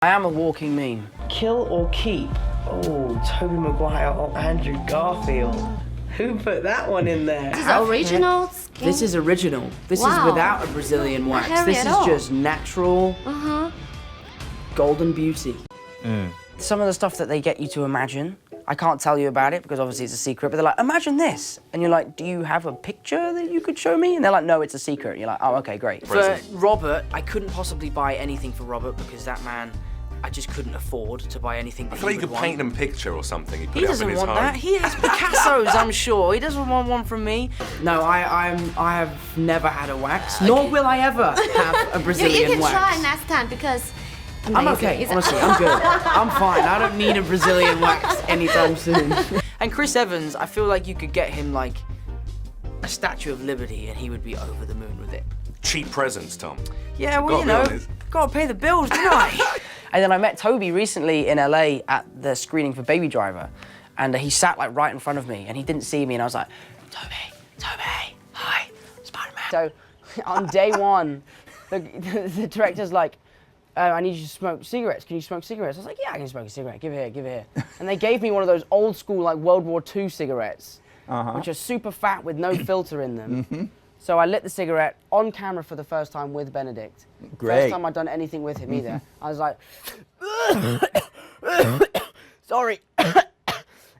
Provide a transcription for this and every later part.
I am a walking meme. Kill or keep? Oh, Tobey Maguire or Andrew Garfield. Who put that one in there? This is original skin? This is original. This is without a Brazilian wax. This is just natural golden beauty. Some of the stuff that they get you to imagine, I can't tell you about it because obviously it's a secret, but they're like, imagine this. And you're like, do you have a picture that you could show me? And they're like, no, it's a secret. And you're like, oh, okay, great. For Robert, I couldn't possibly buy anything for Robert because that man, I just couldn't afford to buy anything that I feel like you could paint him a picture or something. He doesn't want that. He has Picasso's, I'm sure. He doesn't want one from me. No, I have never had a wax, nor will I ever have a Brazilian you can wax. try next time because I'm okay, honestly, I'm good. I'm fine. I don't need a Brazilian wax anytime soon. And Chris Evans, I feel like you could get him like a Statue of Liberty and he would be over the moon with it. Cheap presents, Tom. Yeah, well, you know, gotta pay the bills, don't I? And then I met Toby recently in LA at the screening for Baby Driver, and he sat like right in front of me and he didn't see me and I was like, Toby, hi, Spider-Man. So on day one, the director's like, I need you to smoke cigarettes. Can you smoke cigarettes? I was like, yeah, I can smoke a cigarette. Give it here. And they gave me one of those old school, like World War II cigarettes, which are super fat with no filter in them. So I lit the cigarette on camera for the first time with Benedict. Great. First time I'd done anything with him either. I was like, sorry.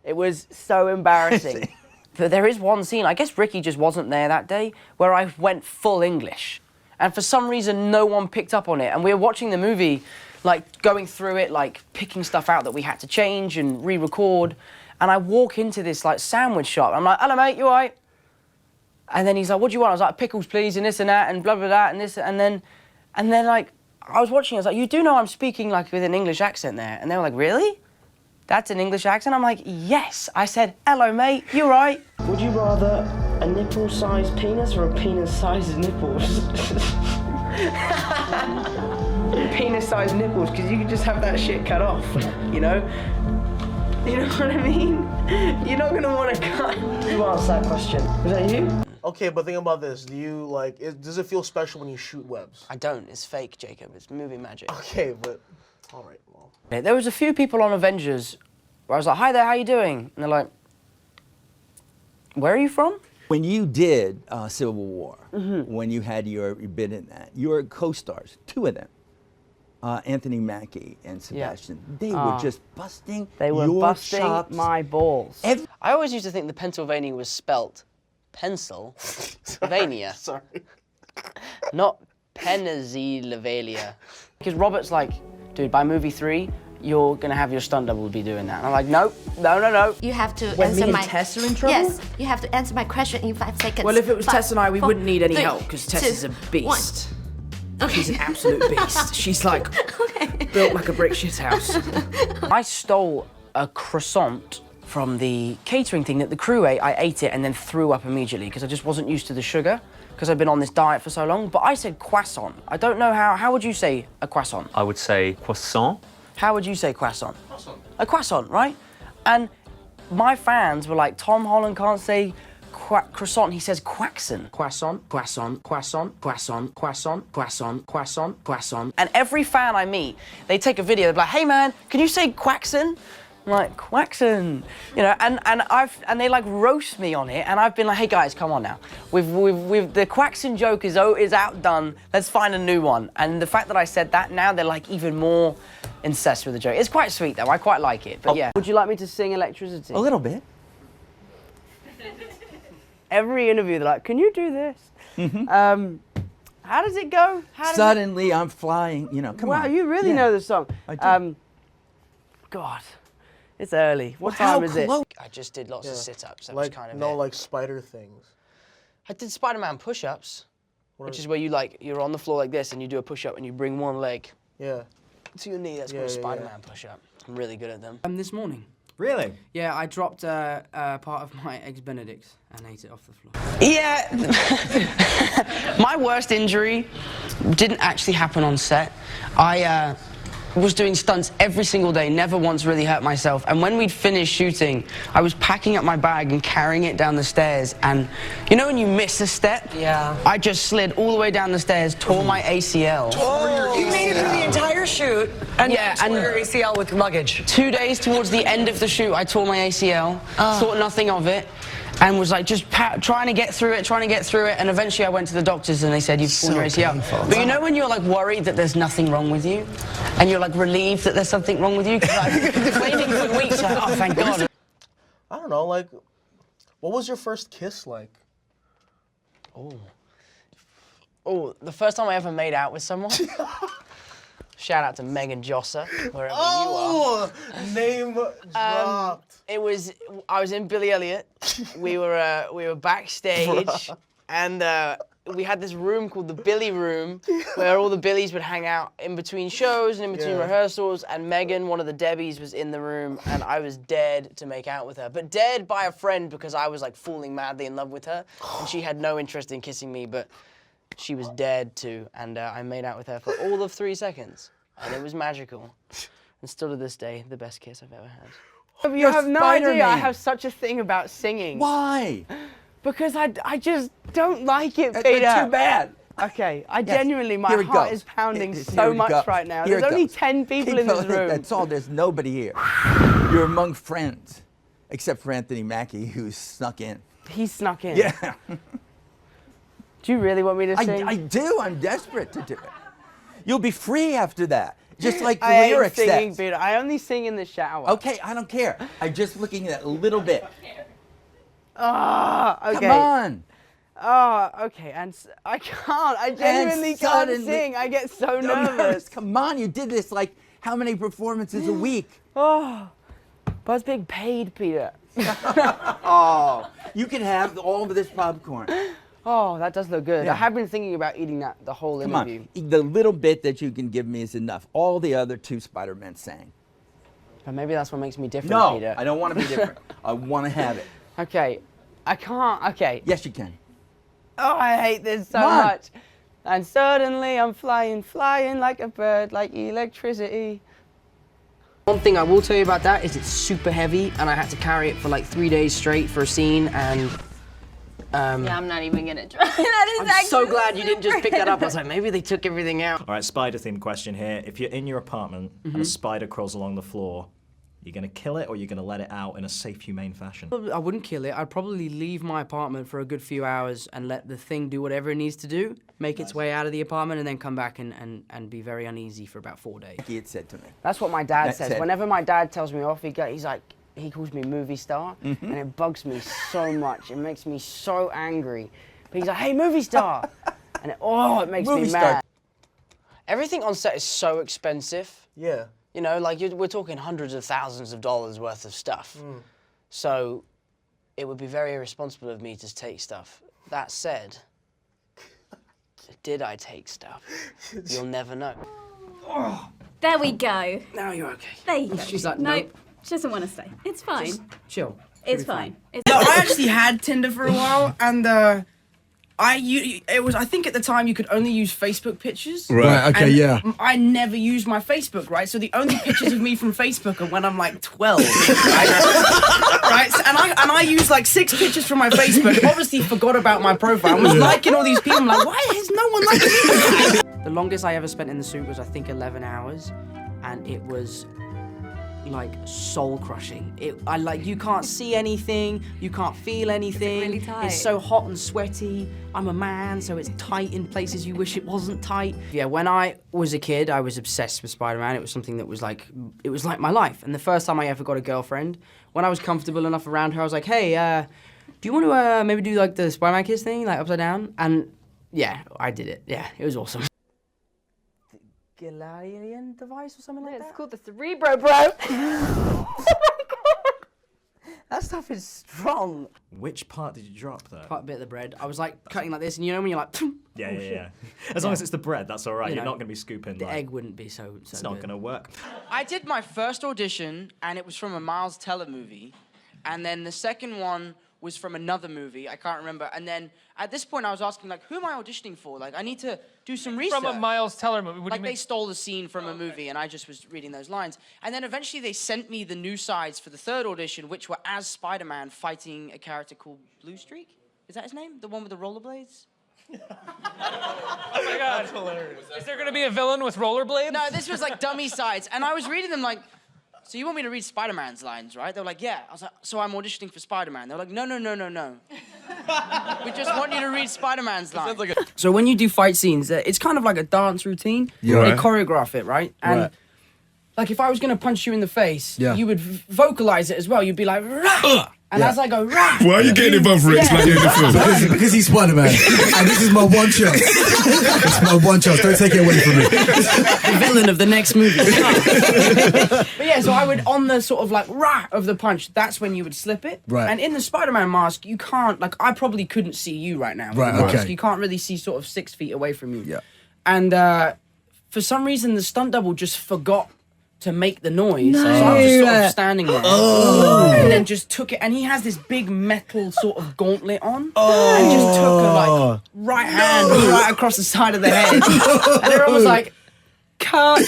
It was so embarrassing. But there is one scene, I guess Ricky just wasn't there that day, where I went full English. And for some reason, no one picked up on it. And we were watching the movie, like going through it, like picking stuff out that we had to change and re-record. And I walk into this like sandwich shop. I'm like, hello mate, you all right? And then he's like, what do you want? I was like, pickles please, and this and that, and blah, blah, blah, and this, and then like, I was watching, I was like, you do know I'm speaking like with an English accent there. And they were like, really? That's an English accent? I'm like, yes. I said, hello mate, you all right? Would you rather a nipple-sized penis or a penis-sized nipples? Penis-sized nipples, because you can just have that shit cut off, you know? You know what I mean? You're not gonna want to cut. Who asked that question? Was that you? Okay, but think about this. Do you, like, does it feel special when you shoot webs? I don't. It's fake, Jacob. It's movie magic. Okay, but, all right, well. There was a few people on Avengers where I was like, hi there, how you doing? And they're like, where are you from? When you did Civil War, when you had your bit in that, your co-stars, two of them, Anthony Mackie and Sebastian, they were just busting my balls. I always used to think the Pennsylvania was spelt Pennsylvania. Sorry. Not Pennsylvania. Because Robert's like, dude, by movie 3, you're gonna have your stunt double be doing that. And I'm like, nope, no. You have to When answer me and my... Tess are in trouble? Yes, you have to answer my question in 5 seconds. Well, if it was Tess and I, we 4, wouldn't need any 3, help, because Tess is a 2, beast. 1. Okay. She's an absolute beast. She's like, built like a brick shit house. I stole a croissant from the catering thing that the crew ate. I ate it and then threw up immediately because I just wasn't used to the sugar because I've been on this diet for so long. But I said croissant. I don't know how would you say a croissant? I would say croissant. How would you say croissant? Croissant. A croissant, right? And my fans were like, Tom Holland can't say croissant, he says quaxon. Croissant, croissant, croissant, croissant, croissant, croissant, croissant, croissant. And every fan I meet, they take a video, they're like, hey man, can you say quaxon? I'm like, quaxon, you know, and they like roast me on it, and I've been like, hey guys, come on now. We've the quaxon joke is outdone, let's find a new one. And the fact that I said that now, they're like even more incensed with the joke. It's quite sweet though, I quite like it, but yeah. Would you like me to sing Electricity? A little bit. Every interview, they're like, can you do this? How does it go? Suddenly I'm flying, you know, come on. Wow, you really know the song. I do. God, it's early. What time is it? I just did lots of sit-ups. That was kind of like spider things. I did Spider-Man push-ups, which is where you're on the floor like this and you do a push-up and you bring one leg to your knee. That's called a Spider-Man push-up. I'm really good at them. This morning. Really? Yeah, I dropped part of my Eggs Benedict and ate it off the floor. Yeah, my worst injury didn't actually happen on set. I was doing stunts every single day, never once really hurt myself. And when we'd finished shooting, I was packing up my bag and carrying it down the stairs. And you know when you miss a step? Yeah. I just slid all the way down the stairs, tore my ACL. Oh, you made it through the entire shoot. And Yeah, and your ACL with luggage. 2 days towards the end of the shoot, I tore my ACL, thought nothing of it, and was like just trying to get through it, and eventually I went to the doctors and they said, you've torn your ACL. painful. But you know when you're like worried that there's nothing wrong with you, and you're like relieved that there's something wrong with you? Because I've been complaining for weeks, like, oh, thank God. I don't know, like, what was your first kiss like? Oh, the first time I ever made out with someone. Shout out to Megan Josser, wherever you are. Name dropped. I was in Billy Elliot. We were backstage, and we had this room called the Billy Room, where all the Billies would hang out in between shows and in between rehearsals. And Megan, one of the Debbies, was in the room, and I was dead to make out with her, but dead by a friend because I was like falling madly in love with her, and she had no interest in kissing me, but she was dead too, and I made out with her for all of 3 seconds, and it was magical. And still to this day, the best kiss I've ever had. You have no idea. I have such a thing about singing. Why? Because I just don't like it, That's Peter. too bad. Okay, genuinely, my Here it heart goes. is pounding Here so it much goes. right now. Here There's it only goes. 10 people in this room. That's all. There's nobody here. You're among friends, except for Anthony Mackie, who's snuck in. He snuck in. Yeah. Do you really want me to sing? I do. I'm desperate to do it. You'll be free after that, just like the I hate lyric singing, says. Peter. I only sing in the shower. Okay, I don't care. I'm just looking at a little bit. Ah, okay. Come on. Oh, okay. And I can't. I genuinely can't suddenly- sing. I get so Don't nervous. Come on, you did this like how many performances a week? Oh, but I was being paid, Peter. Oh, you can have all of this popcorn. Oh, that does look good. Yeah. I have been thinking about eating that the whole Come interview. on, the little bit that you can give me is enough. All the other 2 Spider-Men sang. But maybe that's what makes me different, No, Peter. I don't want to be different. I want to have it. Okay, I can't. Okay. Yes, you can. Oh, I hate this so Come on. much. And suddenly I'm flying, flying like a bird, like electricity. One thing I will tell you about that is it's super heavy, and I had to carry it for like 3 days straight for a scene, and Yeah, I'm not even gonna try. I'm so glad you didn't just pick that up. I was like, maybe they took everything out. All right, spider-themed question here. If you're in your apartment and a spider crawls along the floor, you're going to kill it or you're going to let it out in a safe, humane fashion? I wouldn't kill it. I'd probably leave my apartment for a good few hours and let the thing do whatever it needs to do, make its way out of the apartment, and then come back and be very uneasy for about 4 days. He had said to me. That's what my dad That's says. it. Whenever my dad tells me off, he's like, he calls me movie star, and it bugs me so much. It makes me so angry. But he's like, hey, movie star, and it makes Movie me star. mad. Everything on set is so expensive. Yeah. You know, like we're talking hundreds of thousands of dollars worth of stuff. So it would be very irresponsible of me to take stuff. That said, did I take stuff? You'll never know. There we go. Now you're okay. There you go. She's like, nope. nope. She doesn't want to stay. It's fine. Chill. It's fine. It's No, I actually had Tinder for a while, and I think at the time you could only use Facebook pictures. Right, okay, And yeah. I never used my Facebook, right? So the only pictures of me from Facebook are when I'm like 12, right? Right? So, and I used like 6 pictures from my Facebook, obviously forgot about my profile, and was liking all these people. I'm like, why is no one liking me? The longest I ever spent in the suit was, I think, 11 hours, and it was like soul crushing. You can't see anything, you can't feel anything. really tight? It's so hot and sweaty. I'm a man, so it's tight in places you wish it wasn't tight. Yeah, when I was a kid, I was obsessed with Spider-Man. It was something that was like, it was like my life. And the first time I ever got a girlfriend, when I was comfortable enough around her, I was like, hey, do you want to maybe do like the Spider-Man kiss thing, like upside down? And yeah, I did it. Yeah, it was awesome. Galarian device or something like that? It's called the Cerebro, bro. That stuff is strong. Which part did you drop, though? Quite a bit of the bread. I was like cutting like this, and you know when you're like, Yeah. As long as it's the bread, that's all right. You You're know, not going to be scooping. the like, egg wouldn't be so It's not good. going to work. I did my first audition, and it was from a Miles Teller movie, and then the second one was from another movie. I can't remember. And then at this point, I was asking, like, who am I auditioning for? Like, I need to do some research. From a Miles Teller movie. What do Like, you they mean? stole the scene from a movie, and I just was reading those lines. And then eventually they sent me the new sides for the third audition, which were as Spider-Man fighting a character called Blue Streak. Is that his name? The one with the rollerblades? Oh my God. That's hilarious. Is there gonna be a villain with rollerblades? No, this was like dummy sides, and I was reading them like, so you want me to read Spider-Man's lines, right? They were like, yeah. I was like, so I'm auditioning for Spider-Man. They were like, no. We just want you to read Spider-Man's lines. So when you do fight scenes, it's kind of like a dance routine. Yeah. They choreograph it, right? And like if I was gonna punch you in the face, you would vocalize it as well. You'd be like, rah! And as I go, rah! Why are you getting involved, Rich, like you're in the film? Because he's Spider-Man. And this is my one chance. It's my one chance. Don't take it away from me. The villain of the next movie. But yeah, so I would, on the sort of like, rah! Of the punch, that's when you would slip it. Right. And in the Spider-Man mask, you can't, like, I probably couldn't see you right now. with Right, the mask. okay. You can't really see sort of 6 feet away from you. Yeah. And for some reason, the stunt double just forgot to make the noise. So I was just sort of standing there. And then just took it. And he has this big metal sort of gauntlet on. And just took a like right hand right across the side of the head. And everyone was like, cut. Are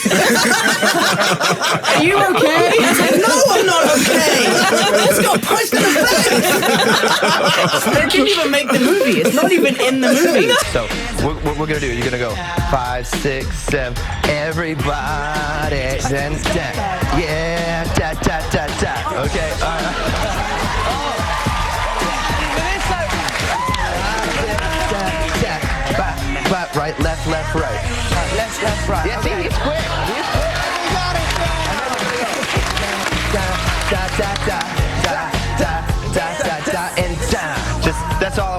you okay? I was like, no, I'm not okay. I just got punched in the face. They didn't even make the movie. It's not even in the movie. So, what we're gonna do, you're gonna go 5, 6, 7, everybody, then da, yeah, da, da, da, da. Okay, right, left, right. Left, right. Yeah, see, it's quick.